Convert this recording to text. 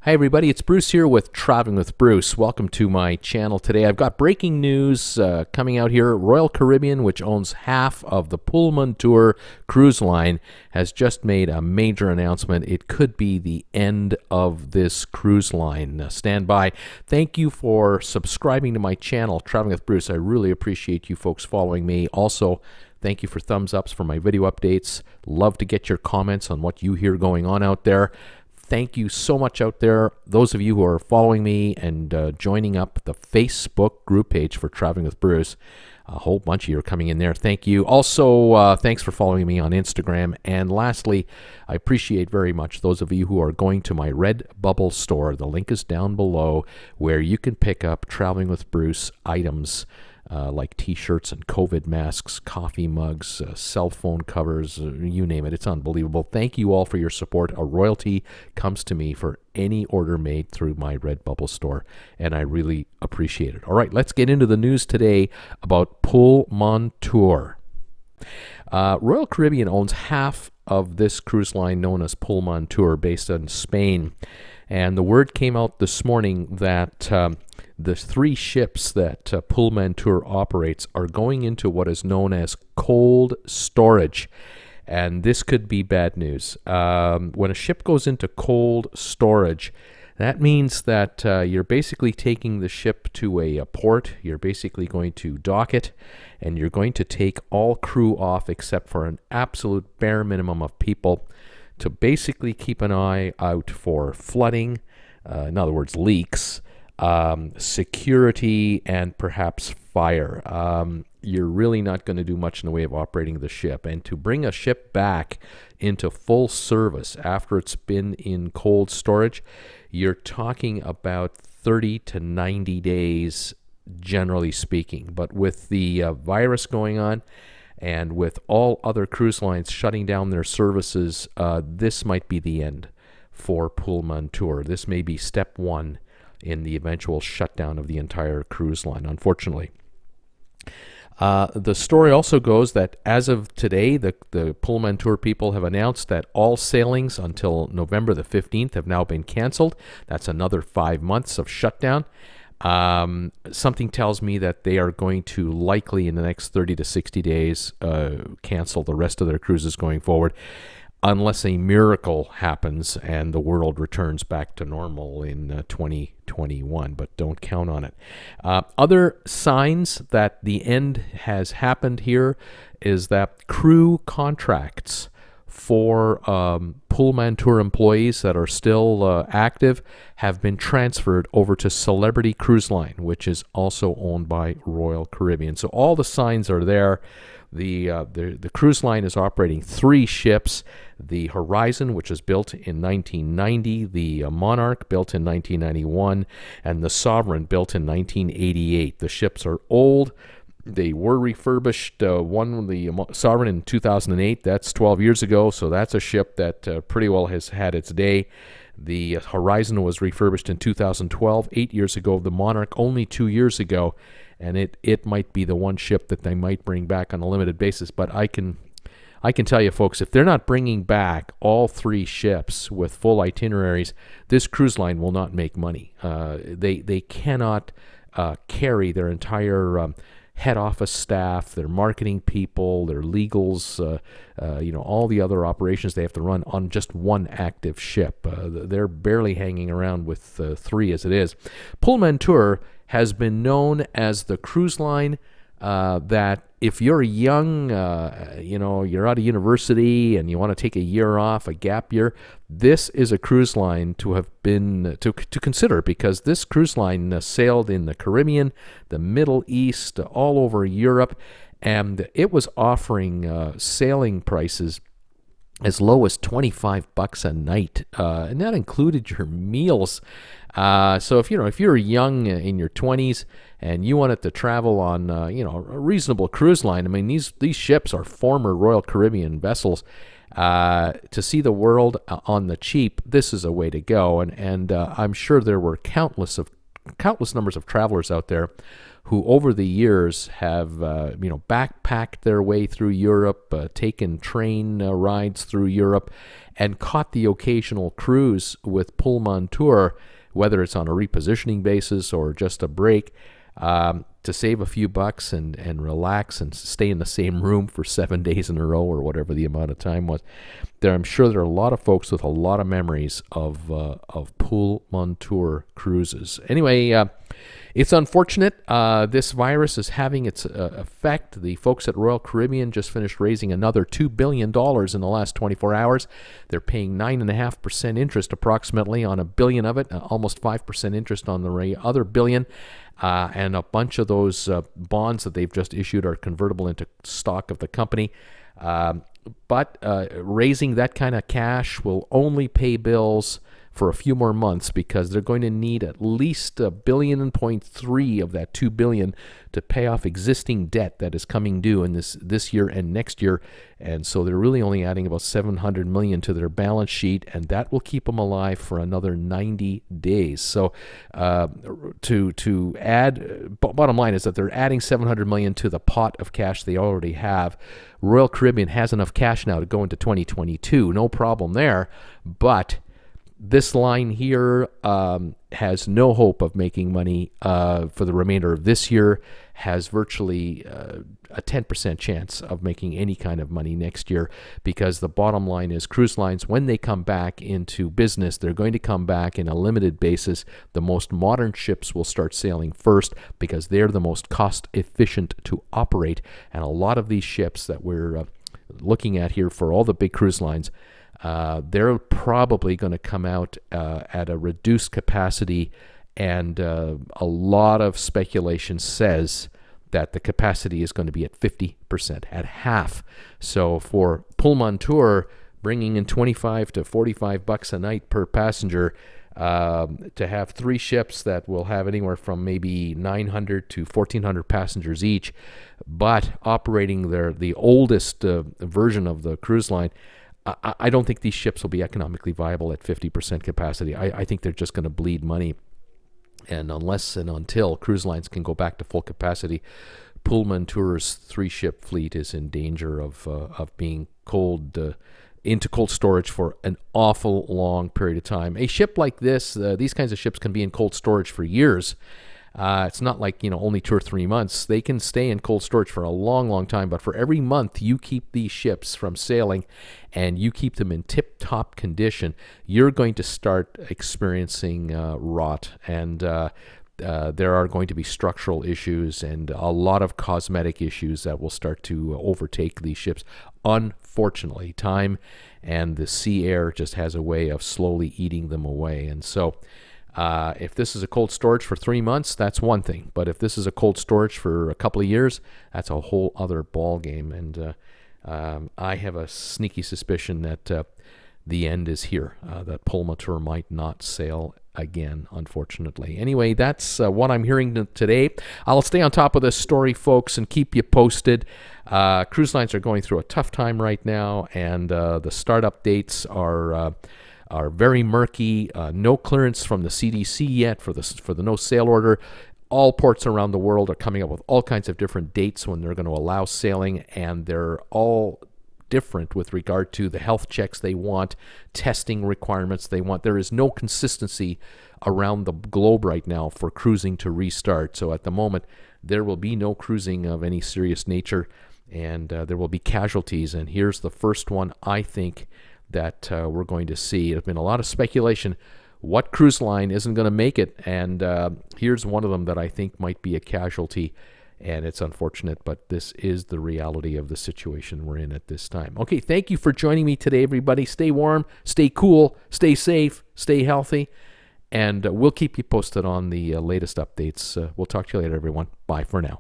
Hi everybody, it's Bruce here with Traveling with Bruce. Welcome to my channel today. I've got breaking news coming out here. Royal Caribbean, which owns half of the Pullmantur cruise line, has just made a major announcement. It could be the end of this cruise line. Stand by. Thank you for subscribing to my channel, Traveling with Bruce. I really appreciate you folks following me. Also, thank you for thumbs ups for my video updates. Love to get your comments on what you hear going on out there. Thank you so much out there, those of you who are following me and joining up the Facebook group page for Traveling with Bruce. A whole bunch of you are coming in there. Thank you. Also, thanks for following me on Instagram. And lastly, I appreciate very much those of you who are going to my RedBubble Store. The link is down below where you can pick up Traveling with Bruce items like T-shirts and COVID masks, coffee mugs, cell phone covers, you name it. It's unbelievable. Thank you all for your support. A royalty comes to me for any order made through my RedBubble Store, and I really appreciate it. All right, let's get into the news today about Pullmantur. Royal Caribbean owns half of this cruise line known as Pullmantur, based in Spain. And the word came out this morning that the three ships that Pullmantur operates are going into what is known as cold storage. And this could be bad news. When a ship goes into cold storage, that means that you're basically taking the ship to a port. You're basically going to dock it, and you're going to take all crew off except for an absolute bare minimum of people to basically keep an eye out for flooding, in other words, leaks, security, and perhaps fire. You're really not going to do much in the way of operating the ship. And to bring a ship back into full service after it's been in cold storage, you're talking about 30 to 90 days, generally speaking. But with the virus going on, and with all other cruise lines shutting down their services, this might be the end for Pullmantur. This may be step one in the eventual shutdown of the entire cruise line, unfortunately. The story also goes that as of today, the Pullmantur people have announced that all sailings until November the 15th have now been canceled. That's another 5 months of shutdown. Something tells me that they are going to likely in the next 30 to 60 days cancel the rest of their cruises going forward, unless a miracle happens and the world returns back to normal in 2021, but don't count on it. Other signs that the end has happened here is that crew contracts for Pullmantur employees that are still active have been transferred over to Celebrity Cruise Line, which is also owned by Royal Caribbean. So all the signs are there. The cruise line is operating three ships: the Horizon, which was built in 1990, the Monarch, built in 1991, and the Sovereign, built in 1988. The ships are old. They were refurbished, the Sovereign in 2008. That's 12 years ago, so that's a ship that pretty well has had its day. The Horizon was refurbished in 2012, 8 years ago. The Monarch only 2 years ago, and it might be the one ship that they might bring back on a limited basis. But I can tell you, folks, if they're not bringing back all three ships with full itineraries, this cruise line will not make money. They cannot carry their entire head office staff, their marketing people, their legals, all the other operations they have to run on just one active ship. They're barely hanging around with three as it is. Pullmantur has been known as the cruise line that if you're young, you're out of university and you want to take a year off, a gap year, this is a cruise line to have been to consider, because this cruise line sailed in the Caribbean, the Middle East, all over Europe, and it was offering sailing prices as low as $25 a night, and that included your meals. So if you're young in your 20s and you wanted to travel on a reasonable cruise line, I mean these ships are former Royal Caribbean vessels. To see the world on the cheap, this is a way to go, and I'm sure there were countless numbers of travelers out there who over the years have backpacked their way through Europe, taken train rides through Europe, and caught the occasional cruise with Pullmantur, whether it's on a repositioning basis or just a break, to save a few bucks and relax and stay in the same room for 7 days in a row or whatever the amount of time was. I'm sure there are a lot of folks with a lot of memories of Pullmantur cruises. Anyway, it's unfortunate. This virus is having its effect. The folks at Royal Caribbean just finished raising another $2 billion in the last 24 hours. They're paying 9.5% interest approximately on $1 billion of it, almost 5% interest on the other $1 billion. And a bunch of those bonds that they've just issued are convertible into stock of the company. But raising that kind of cash will only pay bills for a few more months, because they're going to need at least $1.3 billion of that $2 billion to pay off existing debt that is coming due in this year and next year. And so they're really only adding about $700 million to their balance sheet, and that will keep them alive for another 90 days. So to add, bottom line is that they're adding $700 million to the pot of cash they already have. Royal Caribbean has enough cash now to go into 2022, no problem there, but this line here has no hope of making money for the remainder of this year, has virtually a 10% chance of making any kind of money next year, because the bottom line is cruise lines, when they come back into business, they're going to come back in a limited basis. The most modern ships will start sailing first because they're the most cost efficient to operate. And a lot of these ships that we're looking at here for all the big cruise lines, they're probably going to come out at a reduced capacity, and a lot of speculation says that the capacity is going to be at 50%, at half. So for Pullmantur, bringing in $25 to $45 a night per passenger, to have 3 ships that will have anywhere from maybe 900 to 1,400 passengers each, but operating the oldest version of the cruise line, I don't think these ships will be economically viable at 50% capacity. I think they're just going to bleed money. And unless and until cruise lines can go back to full capacity, Pullmantur's 3-ship fleet is in danger of being into cold storage for an awful long period of time. A ship like this, these kinds of ships can be in cold storage for years. It's not like, only 2 or 3 months. They can stay in cold storage for a long, long time. But for every month you keep these ships from sailing and you keep them in tip-top condition, you're going to start experiencing rot. And there are going to be structural issues and a lot of cosmetic issues that will start to overtake these ships. Unfortunately, time and the sea air just has a way of slowly eating them away. And so if this is a cold storage for 3 months, that's one thing. But if this is a cold storage for a couple of years, that's a whole other ball game. And I have a sneaky suspicion that the end is here, that Pullmantur might not sail again, unfortunately. Anyway, that's what I'm hearing today. I'll stay on top of this story, folks, and keep you posted. Cruise lines are going through a tough time right now, and the startup dates are very murky. No clearance from the CDC yet for the no sail order. All ports around the world are coming up with all kinds of different dates when they're going to allow sailing, and they're all different with regard to the health checks they want, testing requirements they want. There is no consistency around the globe right now for cruising to restart. So at the moment, there will be no cruising of any serious nature, and there will be casualties. And here's the first one, I think, that we're going to see. There's been a lot of speculation. What cruise line isn't going to make it? And here's one of them that I think might be a casualty. And it's unfortunate, but this is the reality of the situation we're in at this time. Okay, thank you for joining me today, everybody. Stay warm, stay cool, stay safe, stay healthy. And we'll keep you posted on the latest updates. We'll talk to you later, everyone. Bye for now.